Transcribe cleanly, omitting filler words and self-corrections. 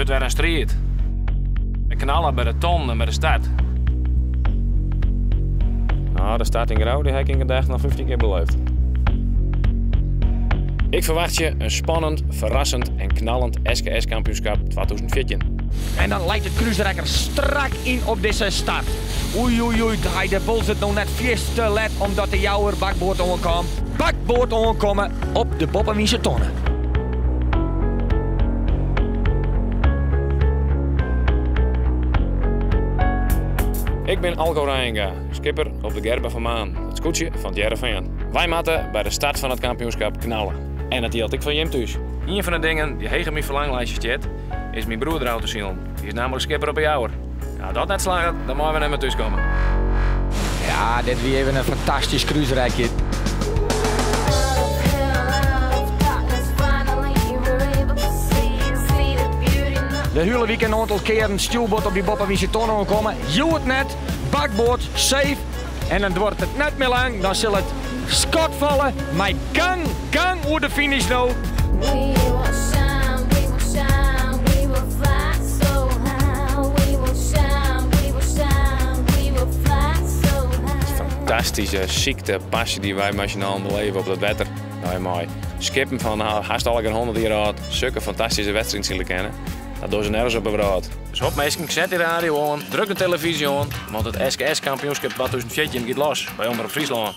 wordt weer een strijd. We knallen bij de ton en bij de start. Nou, de start in Grauw die heb ik in gedacht nog 15 keer beleefd. Ik verwacht je een spannend, verrassend en knallend SKS-kampioenschap 2014. En dan lijkt het cruiserekker strak in op deze start. Oei, oei, oei, de bol zit nog net vies te let omdat de jouwer bakboord onkwam. Bakboord onkomen op de Boppenwiese tonnen. Ik ben Alco Rijenga, skipper op de Gerben van Maan, het scootje van het Jereveen. Wij moeten bij de start van het kampioenschap knallen. En dat hield ik van Jim thuis. Een van de dingen die hegen mijn verlanglijstje zit, is mijn broer eruit te zien. Die is namelijk skipper op een jouwer. Nou, dat net slagen, dan moeten we naar me thuis komen. Ja, dit weer even een fantastisch cruiserijtje. De hele weekend een aantal keren een stuwboot op die Boppenwiese tonnen komen. Je het net, bakboord, safe. En dan wordt het net meer lang, dan zal het schot vallen. Maar gang hoe de finish nou. Fantastische ziekte, passie die wij machinaal beleven op dat wetter. Nou, mooi. Skippen van haast al 100 jaar oud, zulke fantastische wedstrijden zullen kennen. Dat doen ze nergens op een brood. Dus hop mensen, zet de radio aan, druk de televisie aan, want het SKS kampioenschap 2014 gaat los bij Omroep Friesland.